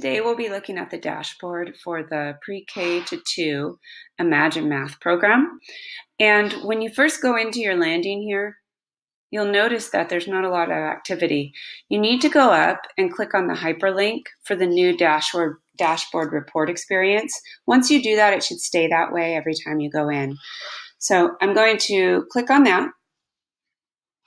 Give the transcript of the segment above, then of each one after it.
Today we'll be looking at the dashboard for the Pre-K to 2 Imagine Math program. And when you first go into your landing here, you'll notice that there's not a lot of activity. You need to go up and click on the hyperlink for the new dashboard report experience. Once you do that, it should stay that way every time you go in. So I'm going to click on that.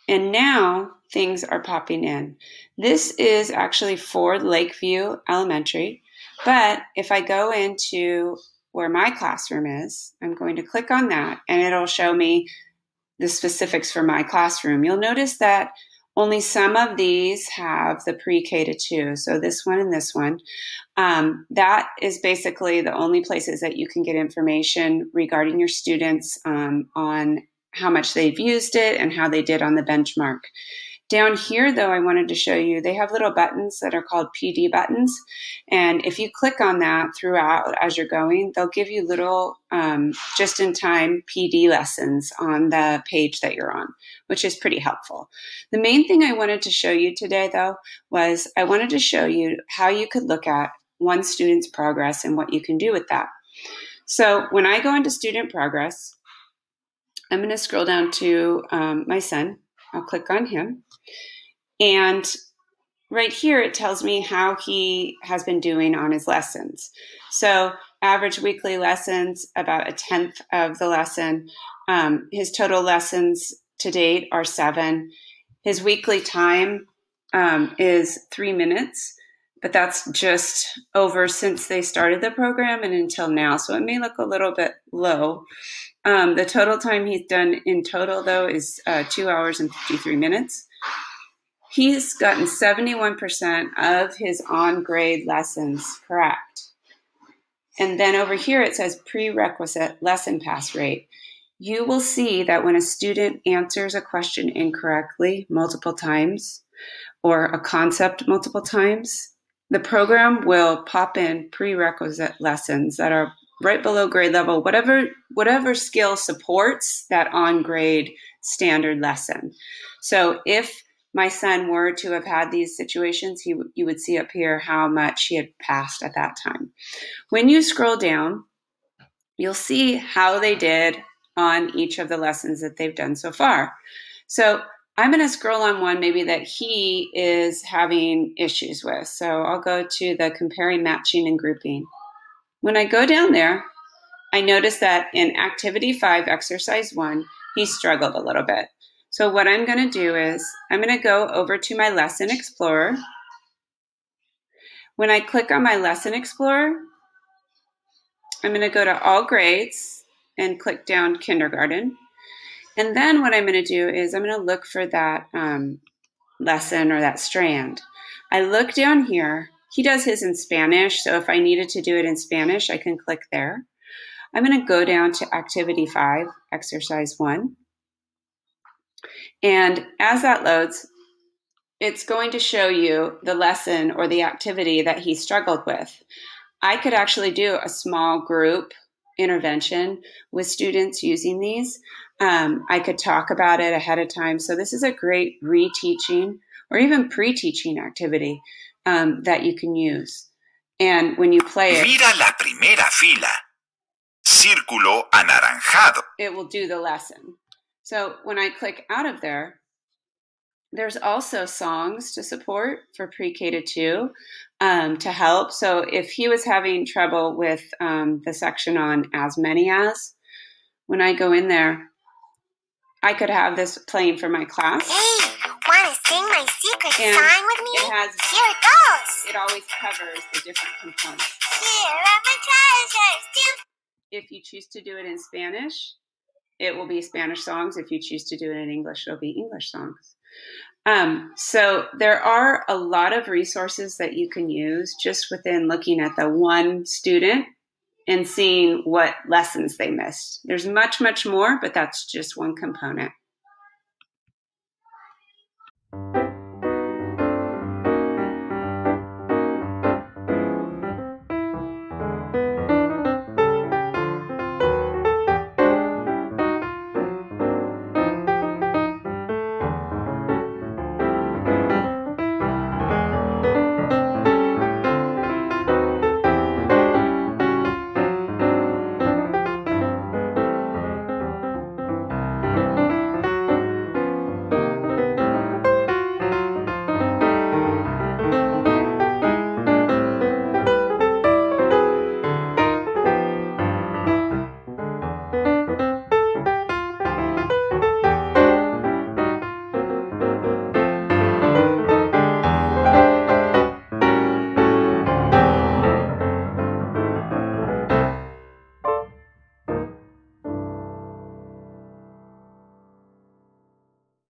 And now things are popping in. This is actually for Lakeview Elementary, but if I go into where my classroom is, I'm going to click on that and it'll show me the specifics for my classroom. You'll notice that only some of these have the Pre-K to 2, so this one and this one. That is basically the only places that you can get information regarding your students on how much they've used it and how they did on the benchmark. Down here, though, I wanted to show you, they have little buttons that are called PD buttons. And if you click on that throughout as you're going, they'll give you little just-in-time PD lessons on the page that you're on, which is pretty helpful. The main thing I wanted to show you today, though, was I wanted to show you how you could look at one student's progress and what you can do with that. So when I go into student progress, I'm going to scroll down to my son. I'll click on him. And right here, it tells me how he has been doing on his lessons. So average weekly lessons, about 1/10 of the lesson. His total lessons to date are 7. His weekly time is 3 minutes, but that's just over since they started the program and until now. So it may look a little bit low. The total time he's done in total, though, is 2 hours and 53 minutes. He's gotten 71% of his on-grade lessons correct. And then over here it says prerequisite lesson pass rate. You will see that when a student answers a question incorrectly multiple times or a concept multiple times, the program will pop in prerequisite lessons that are right below grade level, whatever skill supports that on-grade standard lesson. So if my son were to have had these situations, you would see up here how much he had passed at that time. When you scroll down, you'll see how they did on each of the lessons that they've done so far. So I'm going to scroll on one maybe that he is having issues with. So I'll go to the comparing, matching, and grouping. When I go down there, I notice that in Activity 5, Exercise 1, he struggled a little bit. So what I'm going to do is I'm going to go over to my Lesson Explorer. When I click on my Lesson Explorer, I'm going to go to All Grades and click down Kindergarten. And then what I'm going to do is I'm going to look for that lesson or that strand. I look down here. He does his in Spanish, so if I needed to do it in Spanish, I can click there. I'm going to go down to Activity 5, Exercise 1. And as that loads, it's going to show you the lesson or the activity that he struggled with. I could actually do a small group intervention with students using these. I could talk about it ahead of time. So this is a great reteaching or even pre-teaching activity that you can use. And when you play it, mira la primera fila. Círculo anaranjado. It will do the lesson. So when I click out of there, there's also songs to support for Pre-K to 2 to help. So if he was having trouble with the section on as many as, when I go in there, I could have this playing for my class. Hey, want to sing my secret And song with me? Here it goes. It always covers the different components. Here are my treasures. If you choose to do it in Spanish, it will be Spanish songs. If you choose to do it in English, it'll be English songs. So there are a lot of resources that you can use just within looking at the one student and seeing what lessons they missed. There's much, much more, but that's just one component.